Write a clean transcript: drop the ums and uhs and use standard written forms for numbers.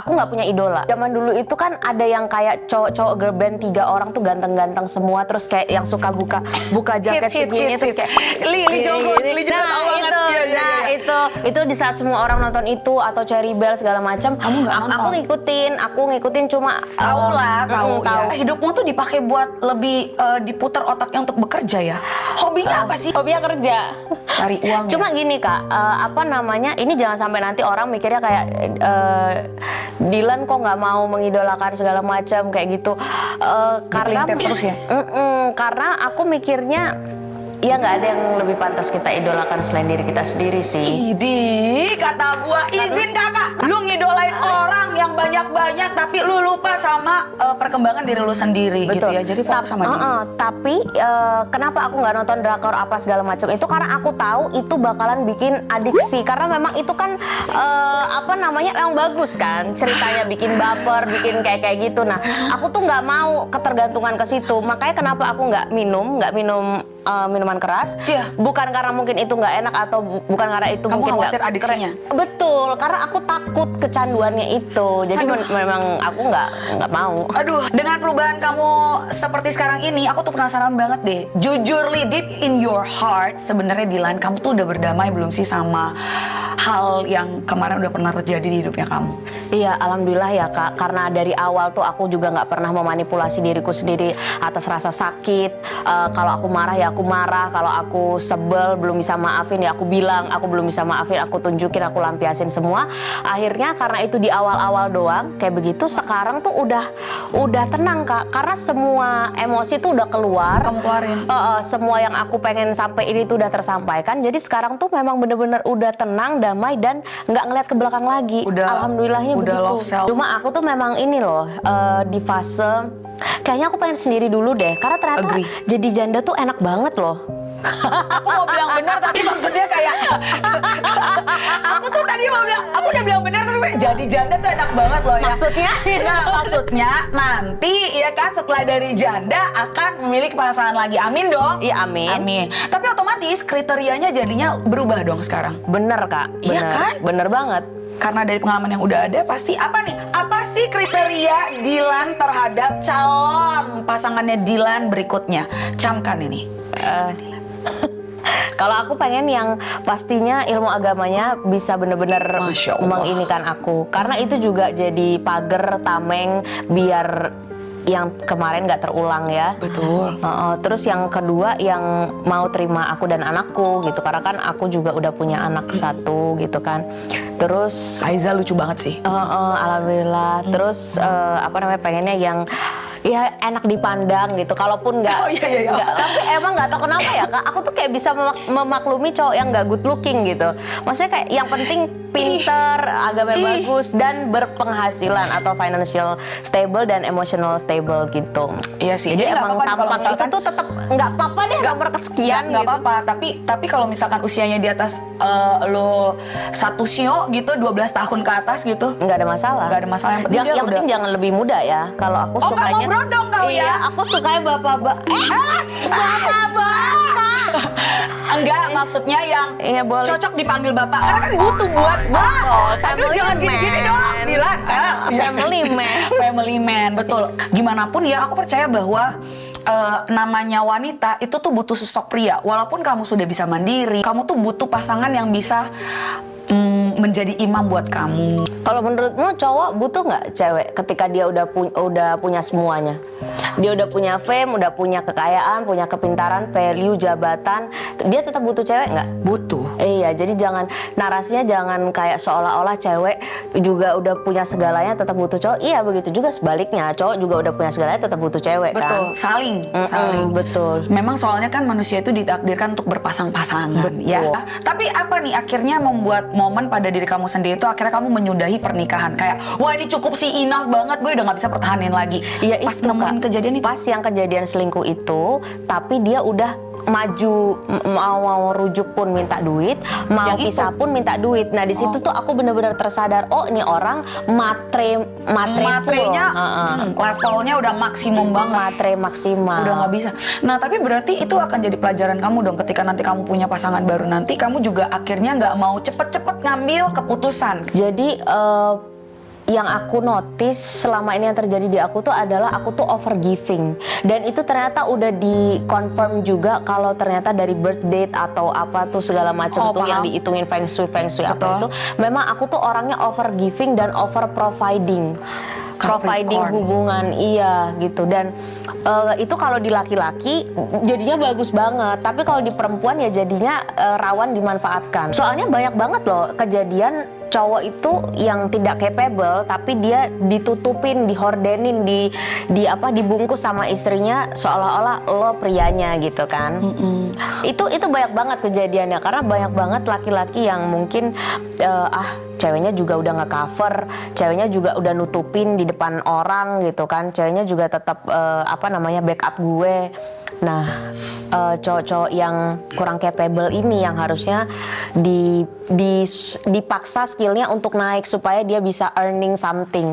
Aku nggak punya idola. Zaman dulu itu kan ada yang kayak cowok-cowok girl band 3 orang tuh ganteng-ganteng semua, terus kayak yang suka buka jaket segini terus kayak Lee Jong-un tahu banget. Nah itu di saat semua orang nonton itu atau Cherry Bell segala macam, Kamu nggak nonton? Aku ngikutin cuma Tahu tahu. ya. Hidupmu tuh dipakai buat lebih diputar otaknya untuk bekerja ya. Hobinya apa sih? Hobinya kerja. Cari uang. Cuma gini Kak, ini jangan sampai nanti orang mikirnya kayak Dilan kok nggak mau mengidolakan segala macam kayak gitu. Karena terus ya? Karena aku mikirnya ya nggak ada yang lebih pantas kita idolakan selain diri kita sendiri sih. Idi, kata gua, izin kakak, lu ngidolain orang yang banyak-banyak tapi lu lupa sama perkembangan diri lu sendiri. Betul. Gitu ya. Jadi fokus sama dia. Tapi kenapa aku nggak nonton drakor apa segala macam itu karena aku tahu itu bakalan bikin adiksi, karena memang itu kan memang bagus kan ceritanya, bikin baper, bikin kayak gitu. Nah aku tuh nggak mau ketergantungan ke situ, makanya kenapa aku nggak minum minuman keras. Iya. Bukan karena mungkin itu nggak enak atau bukan karena itu Kamu mungkin khawatir nggak adiksinya? Betul, karena aku takut kecanduannya itu. Jadi memang aku nggak mau. Aduh, dengan perubahan kamu seperti sekarang ini, aku tuh penasaran banget deh. Jujur li, deep in your heart, sebenarnya Dilan, kamu tuh udah berdamai belum sih sama hal yang kemarin udah pernah terjadi di hidupnya kamu? Iya, alhamdulillah ya Kak. Karena dari awal tuh aku juga nggak pernah memanipulasi diriku sendiri atas rasa sakit. Kalau aku marah ya aku marah. Kalau aku sebel belum bisa maafin ya aku bilang aku belum bisa maafin. Aku tunjukin, aku lampiasin semua. Akhirnya karena itu di awal-awal doang kayak begitu. Sekarang tuh udah tenang Kak. Karena semua emosi tuh udah keluar. Kamu keluarin. Semua yang aku pengen sampai ini tuh udah tersampaikan. Jadi sekarang tuh memang bener-bener udah tenang, damai, dan nggak ngeliat ke belakang lagi. Alhamdulillahnya udah begitu. love self. Cuma aku tuh memang ini loh di fase kayaknya aku pengen sendiri dulu deh. Karena ternyata Agree. jadi janda tuh enak banget loh. Aku mau bilang benar tapi maksudnya kayak aku tuh tadi mau bilang, aku udah bilang benar tapi jadi janda tuh enak banget loh ya. Maksudnya? Nah, maksudnya nanti ya kan setelah dari janda akan memiliki pasangan lagi. Amin dong. Iya, amin. Amin. Tapi otomatis kriterianya jadinya berubah dong sekarang. Bener Kak, Iya bener. kan? Bener banget. Karena dari pengalaman yang udah ada pasti apa nih? Apa sih kriteria Dilan terhadap calon pasangannya Dilan berikutnya? Camkan ini. Kalau aku pengen yang pastinya ilmu agamanya bisa bener-bener Masya Allah. menginikan aku. Karena itu juga jadi pagar tameng biar yang kemarin nggak terulang ya. Betul. Terus yang kedua yang mau terima aku dan anakku gitu, karena kan aku juga udah punya anak satu gitu kan. Terus Aiza lucu banget sih. alhamdulillah. Terus pengennya yang ya enak dipandang gitu. Kalaupun nggak, tapi emang nggak tahu kenapa ya Kak. Aku tuh kayak bisa memaklumi cowok yang nggak good looking gitu. Maksudnya kayak yang penting pinter, agamanya bagus, dan berpenghasilan atau financial stable dan emotional stable gitu. Iya sih. Jadi nggak emang apa-apa kalau tampang misalkan- itu tuh tetap nggak apa-apa deh nomor kesekian nggak gitu. apa-apa, tapi kalau misalkan usianya di atas lo satu sio gitu, 12 tahun ke atas gitu, Nggak ada masalah. nggak ada masalah. Yang penting dia yang penting jangan lebih muda ya. Kalau aku Oh, nggak mau sukanya berondong kau ya? Iya, aku sukanya bapak-bapak. Bapak-bapak. Enggak, maksudnya yang Iya, boleh. cocok dipanggil bapak karena kan butuh buat Oh, aduh family jangan gini-gini man. dong Dilan. Family man. Family man, betul. Gimana pun ya aku percaya bahwa namanya wanita itu tuh butuh sosok pria. Walaupun kamu sudah bisa mandiri, kamu tuh butuh pasangan yang bisa menjadi imam buat kamu. Kalau menurutmu cowok butuh nggak cewek ketika dia udah punya semuanya? Dia udah punya fame, udah punya kekayaan, punya kepintaran, value, jabatan. Dia tetap butuh cewek nggak? Butuh. Iya, jadi narasinya jangan kayak seolah-olah cewek juga udah punya segalanya tetap butuh cowok. Iya, begitu juga sebaliknya. Cowok juga udah punya segalanya tetap butuh cewek Betul, kan? saling. Betul. Memang soalnya kan manusia itu ditakdirkan untuk berpasang-pasangan, ya. Tapi apa nih akhirnya membuat momen pada diri kamu sendiri itu akhirnya kamu menyudahi pernikahan kayak wah ini cukup sih, enough banget, gue udah nggak bisa pertahanin lagi. Iya, Pas itu, nemuin Kak. kejadian itu. Pas yang kejadian selingkuh itu, tapi dia udah maju, mau rujuk pun minta duit, mau Yang pisah itu? pun minta duit. Nah di situ tuh aku bener-bener tersadar, oh ini orang Matrenya, levelnya udah maksimum banget. matre maksimal. Udah nggak bisa. Nah tapi berarti itu akan jadi pelajaran kamu dong ketika nanti kamu punya pasangan baru nanti kamu juga akhirnya nggak mau cepet-cepet ngambil keputusan. Jadi yang aku notice selama ini yang terjadi di aku tuh adalah aku tuh over giving, dan itu ternyata udah di confirm juga kalau ternyata dari birth date atau apa tuh segala macam tuh yang dihitungin feng shui apa itu, memang aku tuh orangnya over giving dan over providing hubungan, iya gitu. Dan itu kalau di laki-laki jadinya bagus banget, tapi kalau di perempuan ya jadinya rawan dimanfaatkan. Soalnya banyak banget loh kejadian cowok itu yang tidak capable tapi dia ditutupin, dihordenin, dibungkus sama istrinya seolah-olah lo prianya gitu kan. Itu banyak banget kejadiannya, karena banyak banget laki-laki yang mungkin ceweknya juga udah nggak cover, ceweknya juga udah nutupin di depan orang gitu kan, ceweknya juga tetap backup gue. Nah, cowok-cowok yang kurang capable ini yang harusnya dipaksa skillnya untuk naik supaya dia bisa earning something.